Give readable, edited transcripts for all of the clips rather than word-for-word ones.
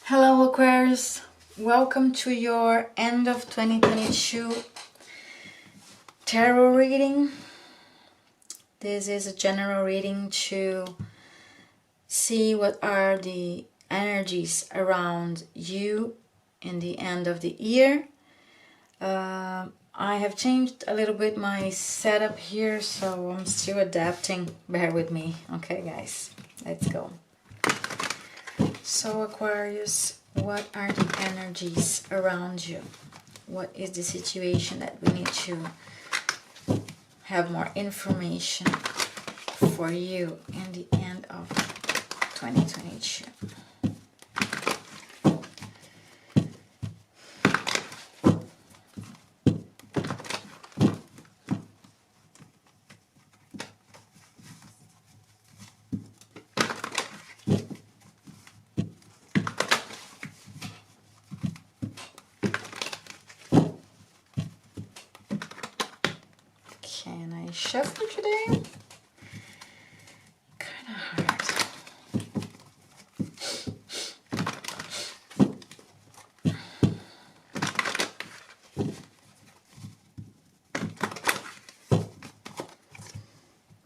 Hello Aquarius, welcome to your end of 2022 tarot reading. This is a general reading to see what are the energies around you in the end of the year. I have changed a little bit my setup here, so I'm still adapting. Bear with me. Okay guys, let's go. So Aquarius, what are the energies around you? What is the situation that we need to have more information for you in the end of 2022? Can I shuffle today? Kind of hard.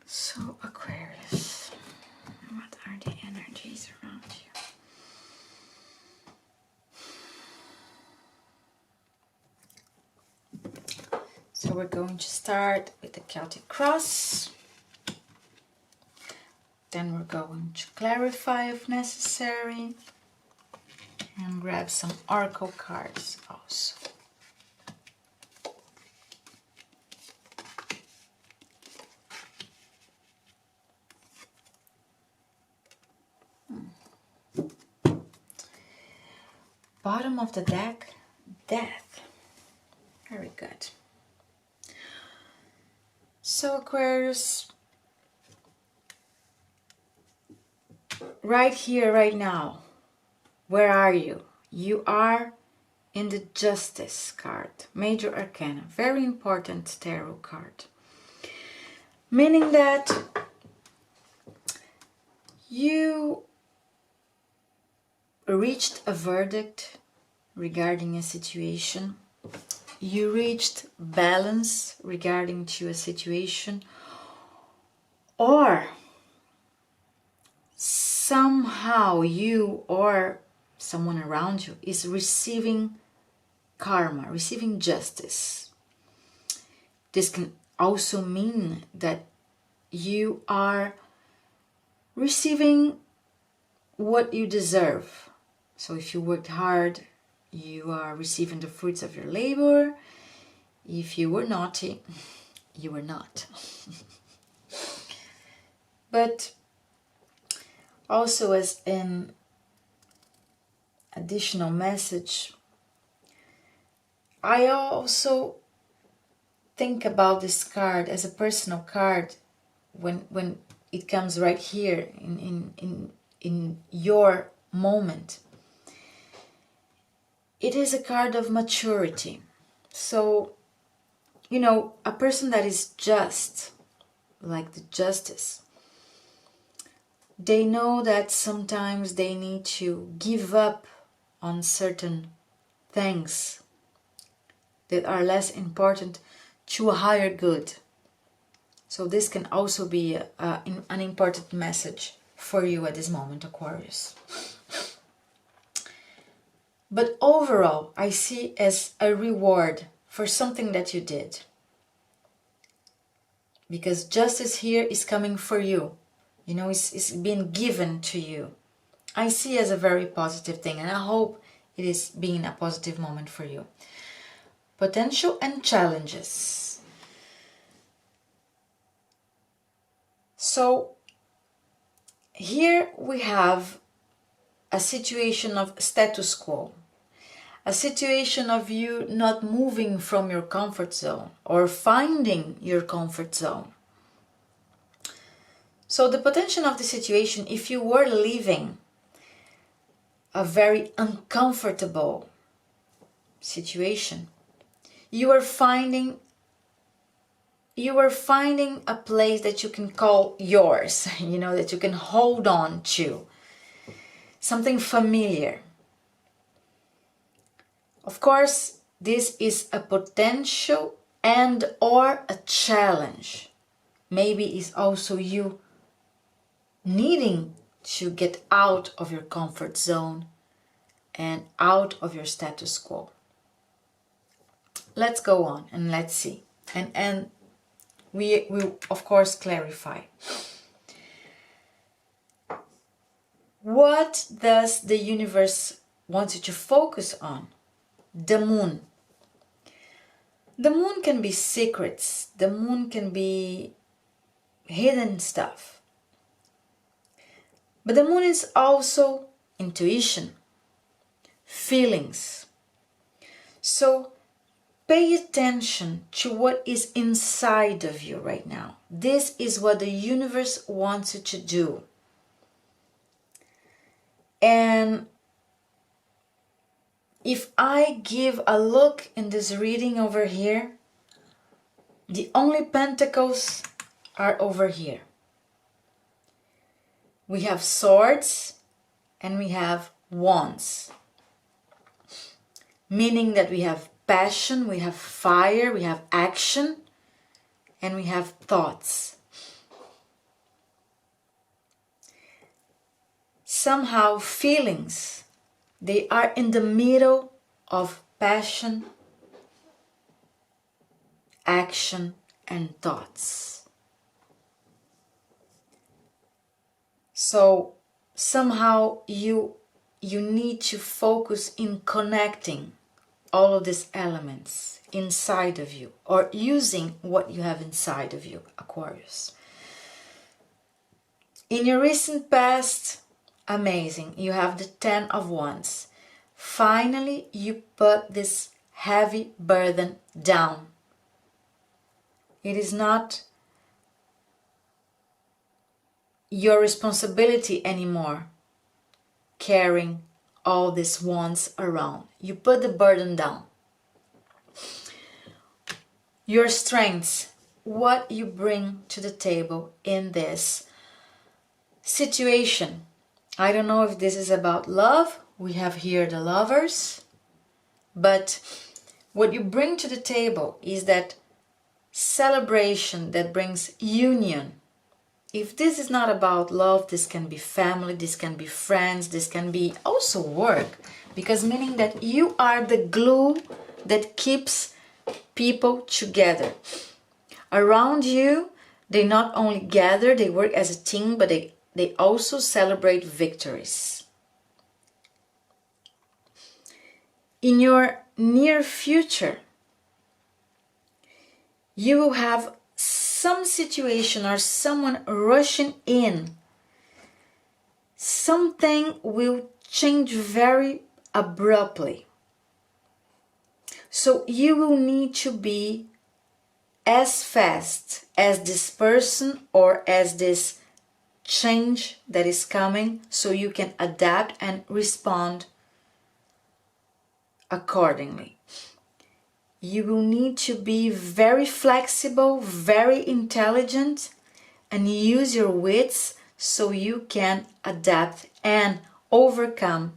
So Aquarius, what are the energies around you? So we're going to start with the Celtic cross. Then we're going to clarify if necessary. And grab some oracle cards also. Bottom of the deck, death. Very good. So Aquarius, right here, right now, where are you? You are in the Justice card, Major Arcana, very important tarot card. Meaning that you reached a verdict regarding a situation. You reached balance regarding to a situation, or somehow you or someone around you is receiving karma, receiving justice. This can also mean that you are receiving what you deserve. So if you worked hard, you are receiving the fruits of your labor. If you were naughty, you were not. But also, as an additional message, I also think about this card as a personal card when it comes right here in your moment. It is a card of maturity. So, you know, a person that is just, like the Justice, they know that sometimes they need to give up on certain things that are less important to a higher good. So this can also be an important message for you at this moment, Aquarius. But overall, I see as a reward for something that you did. Because justice here is coming for you. You know, it's being given to you. I see as a very positive thing, and I hope it is being a positive moment for you. Potential and challenges. So here we have a situation of status quo. A situation of you not moving from your comfort zone or finding your comfort zone. So the potential of the situation, if you were living a very uncomfortable situation, you are finding a place that you can call yours, you know, that you can hold on to. Something familiar. Of course, this is a potential and or a challenge. Maybe it's also you needing to get out of your comfort zone and out of your status quo. Let's go on and let's see. And we will, of course, clarify. What does the universe want you to focus on? The moon. The moon can be secrets. The moon can be hidden stuff. But the moon is also intuition, feelings. So pay attention to what is inside of you right now. This is what the universe wants you to do. And if I give a look in this reading over here, the only pentacles are over here. We have swords and we have wands. Meaning that we have passion, we have fire, we have action, and we have thoughts. Somehow feelings, they are in the middle of passion, action, and thoughts. So somehow you need to focus in connecting all of these elements inside of you, or using what you have inside of you, Aquarius. In your recent past, amazing, you have the 10 of Wands. Finally, you put this heavy burden down. It is not your responsibility anymore carrying all these wands around. You put the burden down. Your strengths, what you bring to the table in this situation. I don't know if this is about love. We have here the lovers. But what you bring to the table is that celebration that brings union. If this is not about love, this can be family, this can be friends, this can be also work. Because meaning that you are the glue that keeps people together. Around you, they not only gather, they work as a team, but they also celebrate victories. In your near future, you will have some situation or someone rushing in. Something will change very abruptly. So you will need to be as fast as this person or as this change that is coming, so you can adapt and respond accordingly. You will need to be very flexible, very intelligent, and use your wits so you can adapt and overcome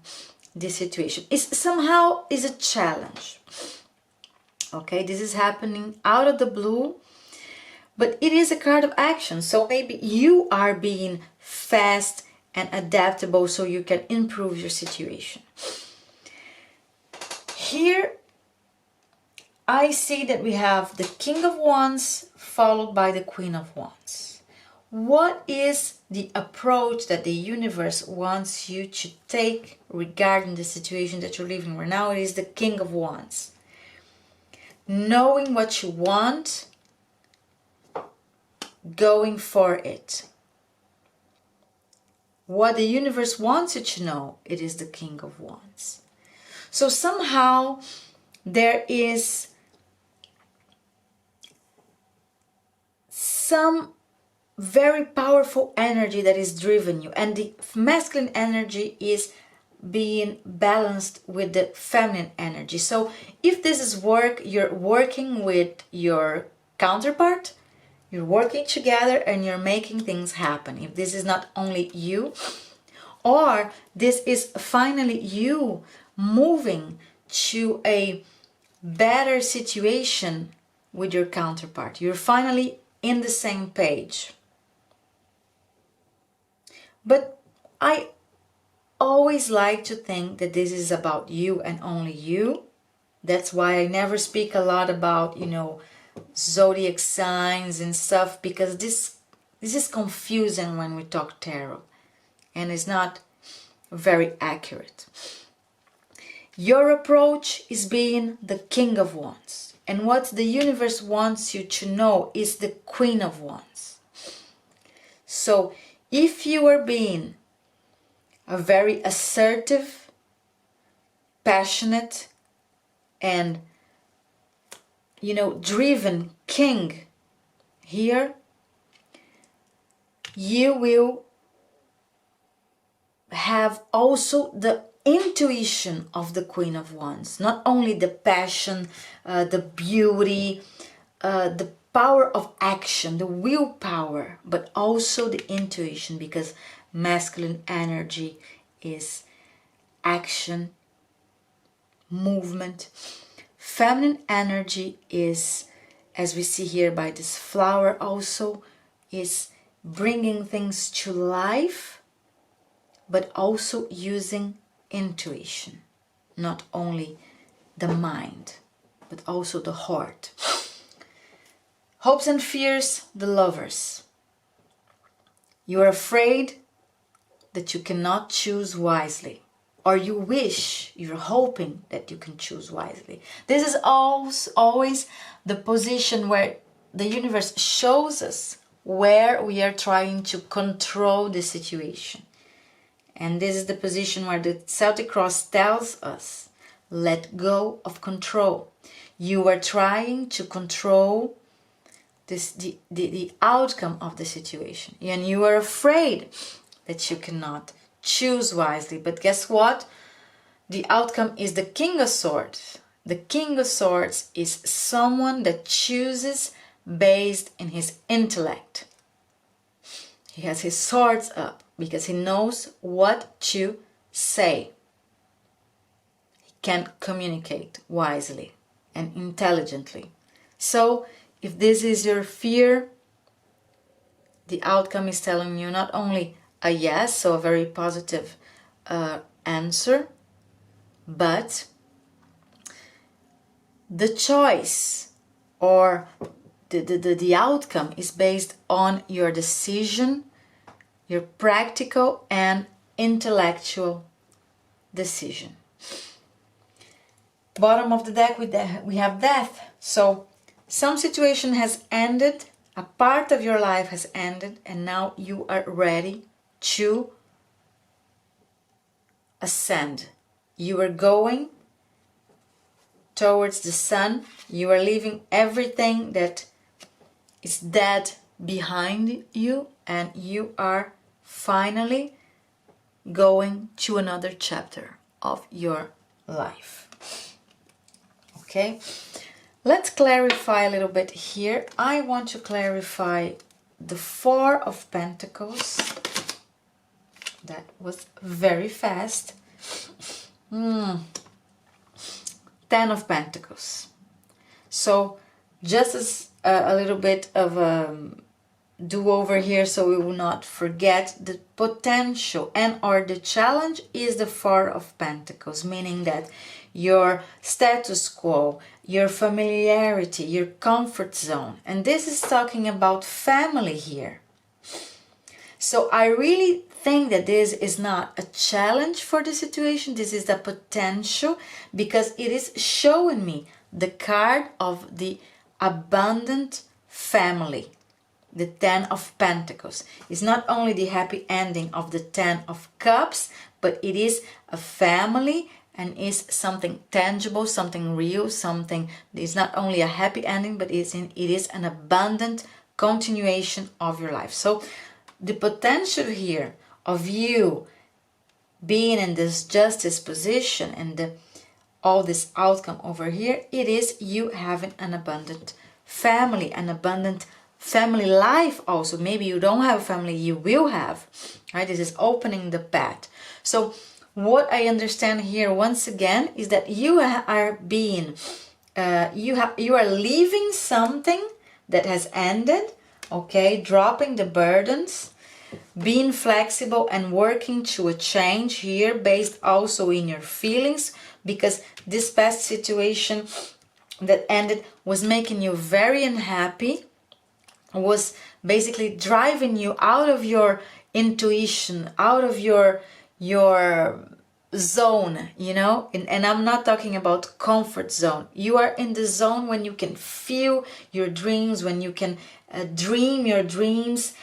the situation. It somehow is a challenge. Okay, this is happening out of the blue, but it is a card of action. So maybe you are being fast and adaptable so you can improve your situation. Here I see that we have the King of Wands followed by the Queen of Wands. What is the approach that the universe wants you to take regarding the situation that you're living right now? It is the King of Wands. Knowing what you want, going for it. What the universe wants you to know, it is the King of Wands. So somehow there is some very powerful energy that is driven you, and the masculine energy is being balanced with the feminine energy. So if this is work, you're working with your counterpart, you're working together and you're making things happen. If this is not only you, or this is finally you moving to a better situation with your counterpart. You're finally in the same page. But I always like to think that this is about you and only you. That's why I never speak a lot about, zodiac signs and stuff, because this is confusing when we talk tarot, and it's not very accurate. Your approach is being the King of Wands, and what the universe wants you to know is the Queen of Wands. So if you are being a very assertive, passionate, and driven king here, you will have also the intuition of the Queen of Wands. Not only the passion, the beauty, the power of action, the willpower, but also the intuition, because masculine energy is action, movement. Feminine energy is, as we see here by this flower also, is bringing things to life, but also using intuition. Not only the mind, but also the heart. Hopes and fears, the lovers. You are afraid that you cannot choose wisely, or you wish, you're hoping that you can choose wisely. This is always the position where the universe shows us where we are trying to control the situation. And this is the position where the Celtic Cross tells us, let go of control. You are trying to control the outcome of the situation, and you are afraid that you cannot choose wisely. But guess what? The outcome is the King of Swords. The King of Swords is someone that chooses based in his intellect. He has his swords up because he knows what to say. He can communicate wisely and intelligently. So if this is your fear, the outcome is telling you not only a yes, so a very positive answer, but the choice or the outcome is based on your decision, your practical and intellectual decision. Bottom of the deck, we have death. So some situation has ended, a part of your life has ended, and now you are ready to ascend. You are going towards the sun. You are leaving everything that is dead behind you, and you are finally going to another chapter of your life. Okay, let's clarify a little bit here. I want to clarify the Four of Pentacles. That was very fast. 10 of Pentacles. So just as a little bit of a do-over here, so we will not forget the potential and or the challenge is the Four of Pentacles, meaning that your status quo, your familiarity, your comfort zone. And this is talking about family here. So I really think that this is not a challenge for the situation. This is the potential, because it is showing me the card of the abundant family. The 10 of Pentacles is not only the happy ending of the 10 of Cups, but it is a family and is something tangible, something real, something that is not only a happy ending, but it is an abundant continuation of your life. So the potential here of you being in this justice position and all this outcome over here, it is you having an abundant family, an abundant family life also. Maybe you don't have a family, you will have, right? This is opening the path. So what I understand here once again is that you are being, you are leaving something that has ended, okay, dropping the burdens, being flexible and working to a change here based also in your feelings, because this past situation that ended was making you very unhappy, was basically driving you out of your intuition, out of your zone, you know. And I'm not talking about comfort zone. You are in the zone when you can feel your dreams, when you can dream your dreams,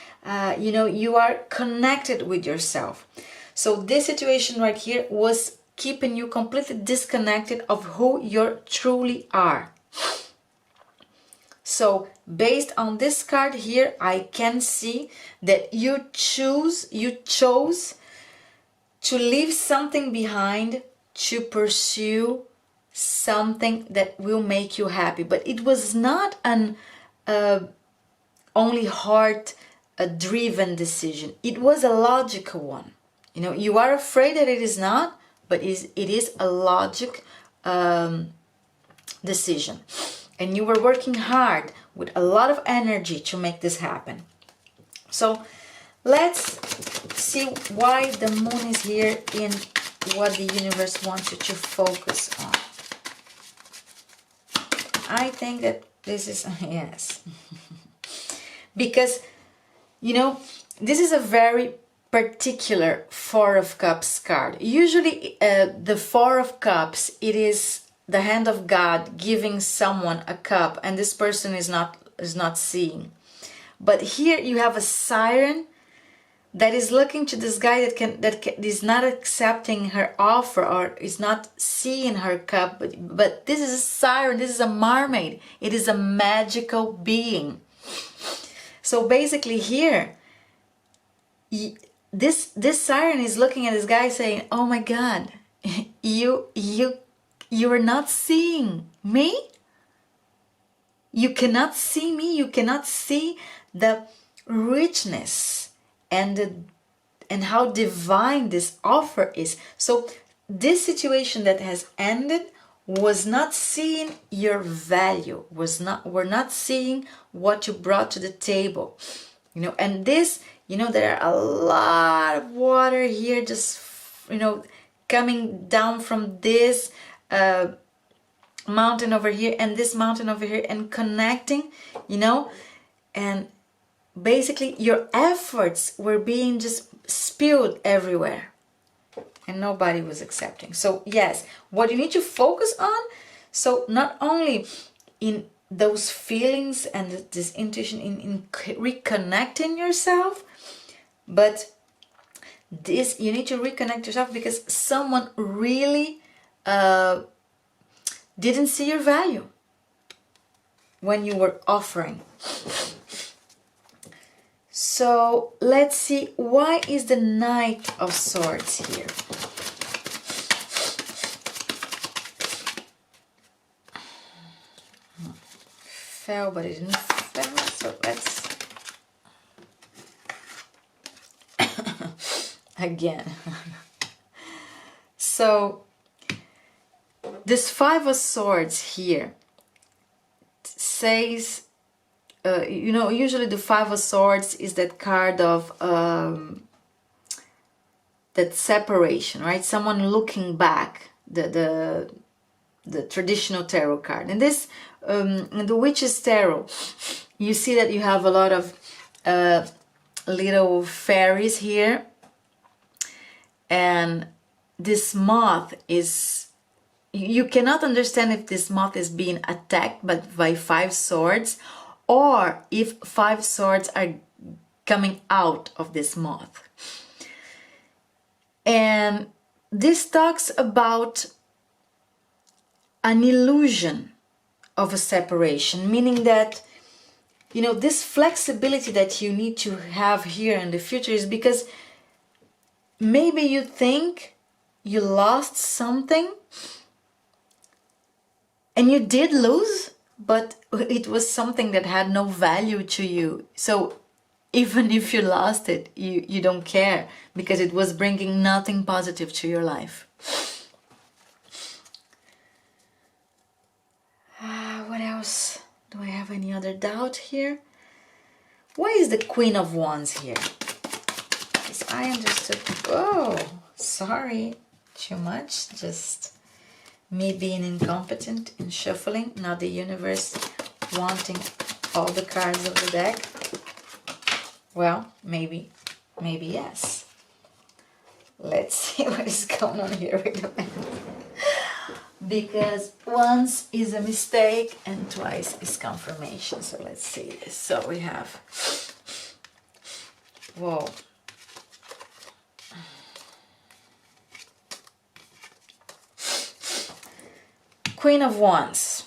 you know, you are connected with yourself. So this situation right here was keeping you completely disconnected of who you truly are. So based on this card here, I can see that you chose to leave something behind to pursue something that will make you happy. But it was not an only heart driven decision. It was a logical one. You know, you are afraid that it is not, but it is a logic decision. And you were working hard with a lot of energy to make this happen. So let's see why the moon is here in what the universe wants you to focus on. I think that this is, yes. Because, you know, this is a very particular Four of Cups card. Usually the Four of Cups, it is the hand of God giving someone a cup, and this person is not seeing. But here you have a siren that is looking to this guy that is not accepting her offer or is not seeing her cup. But this is a siren. This is a mermaid. It is a magical being. So basically here, this siren is looking at this guy saying, "Oh my God, you are not seeing me? You cannot see me. You cannot see the richness and how divine this offer is." So this situation that has ended was not seeing your value, we're not seeing what you brought to the table, you know. And this, you know, there are a lot of water here, just, you know, coming down from this mountain over here and this mountain over here and connecting, you know. And basically your efforts were being just spilled everywhere and nobody was accepting. So yes, what you need to focus on, so not only in those feelings and this intuition, in reconnecting yourself, but this, you need to reconnect yourself because someone really didn't see your value when you were offering. So let's see, why is the Knight of Swords here? Fell, but it didn't fall, so let's again. So this Five of Swords here says, you know, usually the Five of Swords is that card of that separation, right? Someone looking back, the traditional tarot card. And this, in the Witch's Tarot, you see that you have a lot of little fairies here, and this moth is, you cannot understand if this moth is being attacked by Five Swords, or if Five Swords are coming out of this moth. And this talks about an illusion of a separation, meaning that, you know, this flexibility that you need to have here in the future is because maybe you think you lost something, and you did lose, but it was something that had no value to you. So Even if you lost it, you don't care because it was bringing nothing positive to your life. What else? Do I have any other doubt here? Why is the Queen of Wands here? Because I understood. Oh, sorry. Too much. Just me being incompetent in shuffling, not the universe wanting all the cards of the deck. Well, maybe yes. Let's see what is going on here. Wait a minute. Because once is a mistake and twice is confirmation. So let's see this. So we have, whoa. Queen of Wands.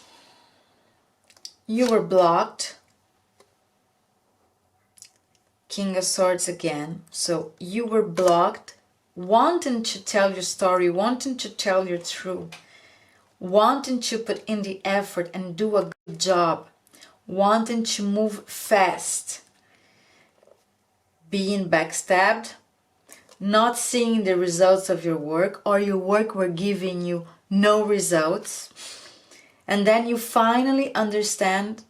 You were blocked. King of Swords again. So you were blocked, wanting to tell your story, wanting to tell your truth, wanting to put in the effort and do a good job, wanting to move fast, being backstabbed, not seeing the results of your work, or your work were giving you no results, and then you finally understood,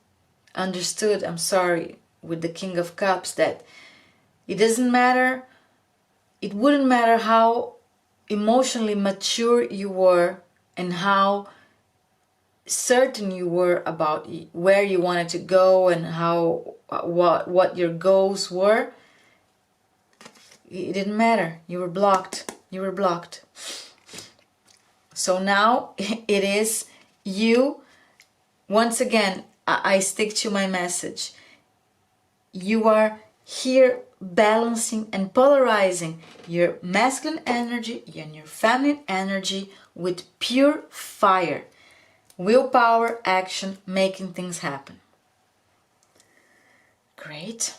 with the King of Cups, that it doesn't matter, it wouldn't matter how emotionally mature you were and how certain you were about where you wanted to go and how what your goals were. It didn't matter. You were blocked. You were blocked. So now it is you. Once again, I stick to my message. You are here balancing and polarizing your masculine energy and your feminine energy with pure fire, willpower, action, making things happen. Great.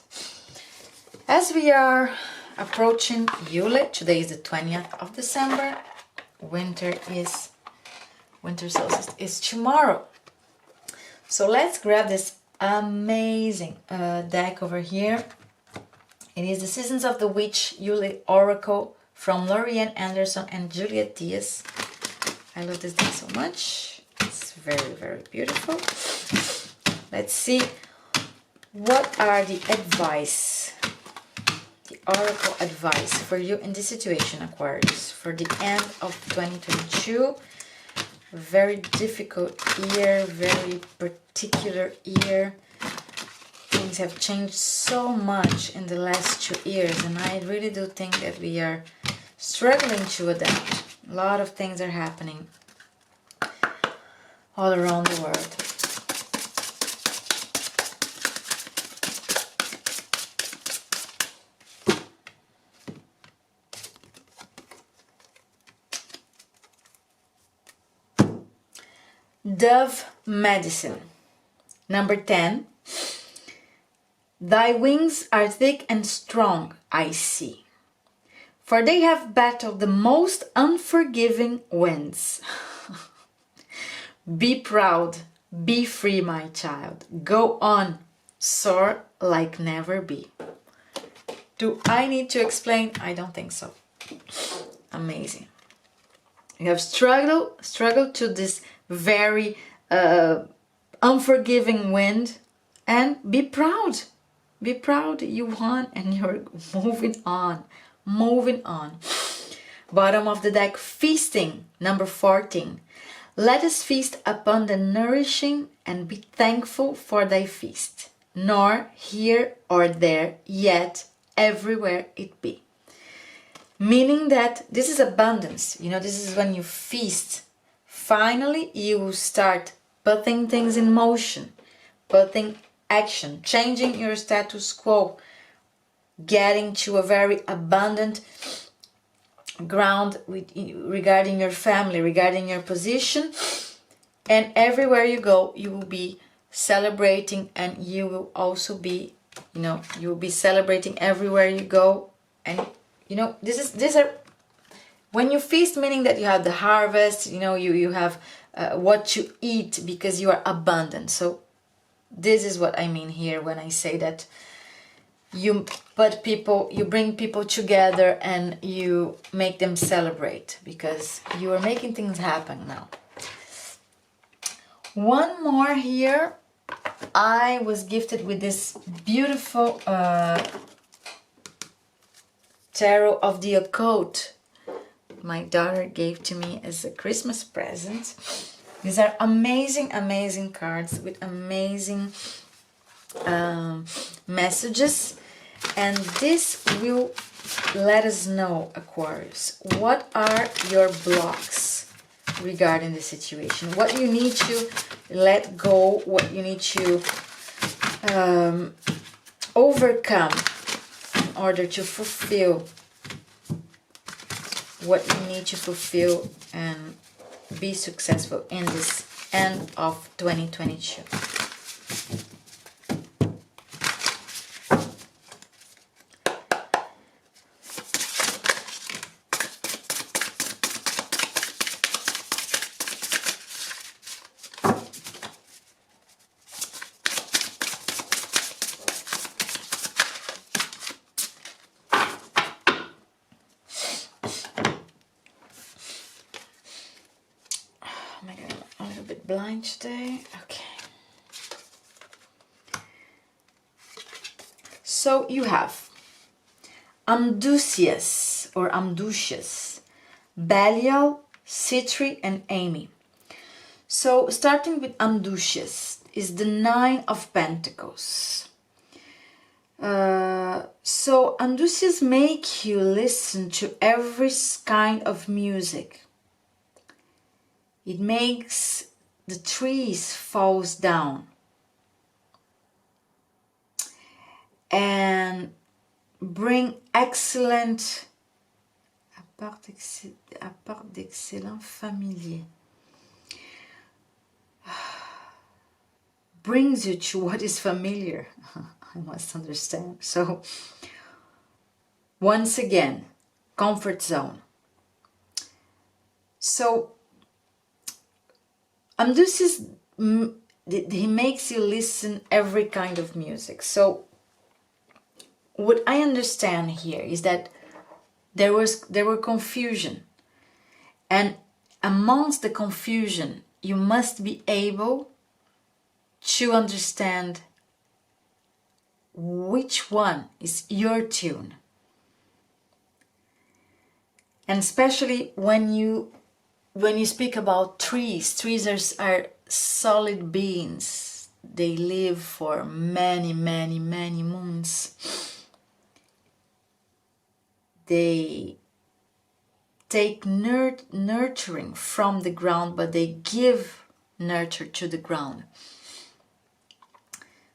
As we are approaching Yule, today is the 20th of December. Winter solstice is tomorrow. So let's grab this amazing deck over here. It is the Seasons of the Witch Yule Oracle from Lorianne Anderson and Juliet Diaz. I love this deck so much. It's very, very beautiful. Let's see what are the advice, the Oracle advice for you in this situation, Aquarius, for the end of 2022. Very difficult year, very particular year. Things have changed so much in the last 2 years, and I really do think that we are struggling to adapt. A lot of things are happening all around the world. Dove Medicine. Number 10. Thy wings are thick and strong, I see, for they have battled the most unforgiving winds. Be proud, be free, my child. Go on, soar like never be. Do I need to explain? I don't think so. Amazing. You have struggled to this very unforgiving wind, and be proud. Be proud, you won, and you're moving on. Bottom of the deck, feasting, number 14. Let us feast upon the nourishing and be thankful for thy feast, nor here or there, yet everywhere it be. Meaning that this is abundance, this is when you feast. Finally, you start putting things in motion, putting action, changing your status quo, getting to a very abundant ground regarding your family, regarding your position, and everywhere you go, you will be celebrating, and you will also be, you will be celebrating everywhere you go, and these are when you feast, meaning that you have the harvest, you have what you eat because you are abundant. So this is what I mean here when I say that you bring people together and you make them celebrate, because you are making things happen now. One more here. I was gifted with this beautiful tarot of the occult. My daughter gave to me as a Christmas present. These are amazing, amazing cards with amazing messages, and this will let us know, Aquarius, what are your blocks regarding the situation, what you need to let go, what you need to overcome in order to fulfill what you need to fulfill and be successful in this end of 2022. Oh my god, I'm a little bit blind today. Okay. So you have Amdusias or Amdusias, Belial, Citri, and Amy. So starting with Amdusias is the Nine of Pentacles. So Amdusias make you listen to every kind of music. It makes the trees falls down and bring excellent, à part d'excellents familiers, brings you to what is familiar. I must understand. So once again, comfort zone. So Amdusias, he makes you listen every kind of music. So what I understand here is that there were confusion, and amongst the confusion you must be able to understand which one is your tune. And especially when you speak about trees are solid beings. They live for many, many, many moons. They take nurturing from the ground, but they give nurture to the ground.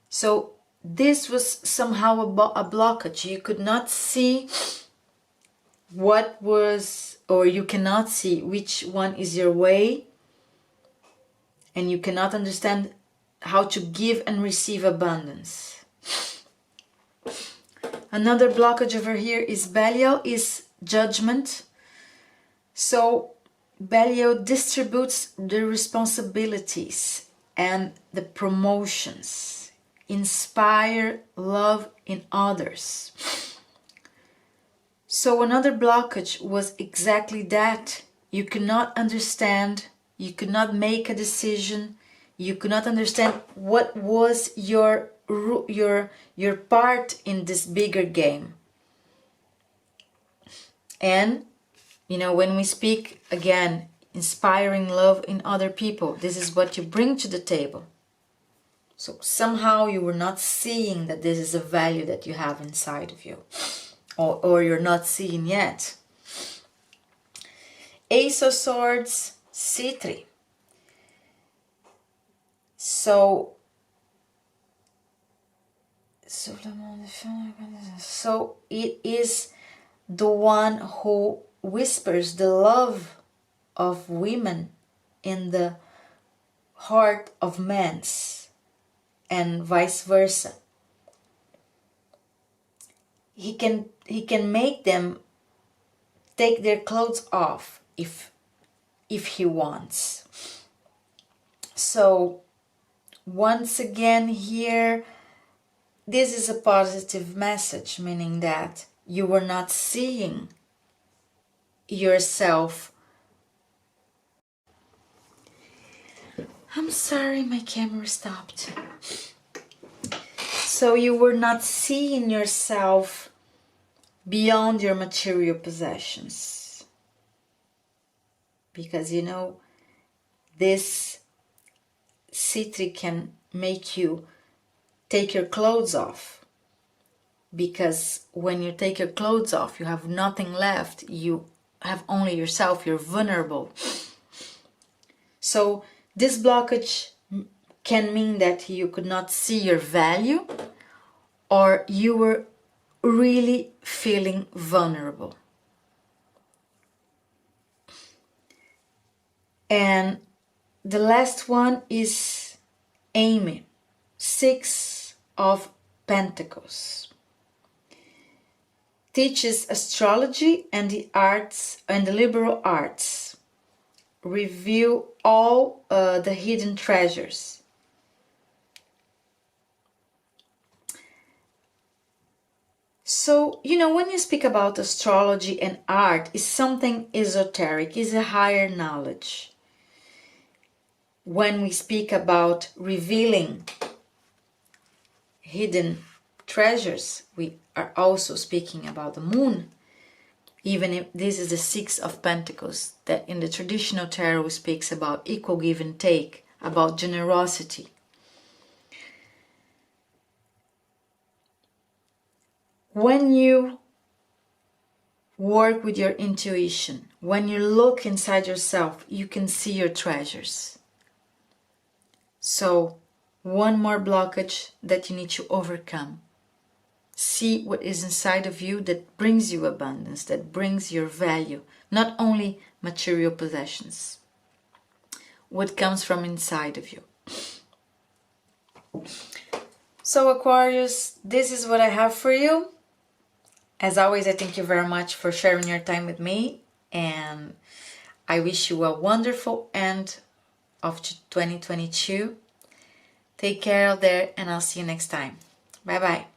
So this was somehow a blockage. You could not see what was, or you cannot see which one is your way, and you cannot understand how to give and receive abundance. Another blockage over here is Belial, is judgment. So Belial distributes the responsibilities and the promotions, inspire love in others. So another blockage was exactly that. You could not understand, you could not make a decision, you could not understand what was your part in this bigger game. And you know, when we speak again, inspiring love in other people, this is what you bring to the table. So somehow you were not seeing that this is a value that you have inside of you, or you're not seeing yet. Ace of Swords, Citri. So it is the one who whispers the love of women in the heart of men, and vice versa. He can make them take their clothes off if he wants. So once again here, this is a positive message, meaning that you were not seeing yourself. I'm sorry, my camera stopped. So you were not seeing yourself beyond your material possessions. Because you know, this C3 can make you take your clothes off. Because when you take your clothes off, you have nothing left. You have only yourself. You're vulnerable. So this blockage can mean that you could not see your value, or you were really feeling vulnerable. And the last one is Amy, 6 of Pentacles. Teaches astrology and the arts and the liberal arts. Reveal all the hidden treasures. So, you know, when you speak about astrology and art, it's something esoteric, it's a higher knowledge. When we speak about revealing hidden treasures, we are also speaking about the moon. Even if this is the 6 of Pentacles, that in the traditional tarot speaks about equal give and take, about generosity. When you work with your intuition, when you look inside yourself, you can see your treasures. So, one more blockage that you need to overcome. See what is inside of you that brings you abundance, that brings your value, not only material possessions. What comes from inside of you. So Aquarius, this is what I have for you. As always, I thank you very much for sharing your time with me, and I wish you a wonderful end of 2022. Take care out there, and I'll see you next time. Bye bye.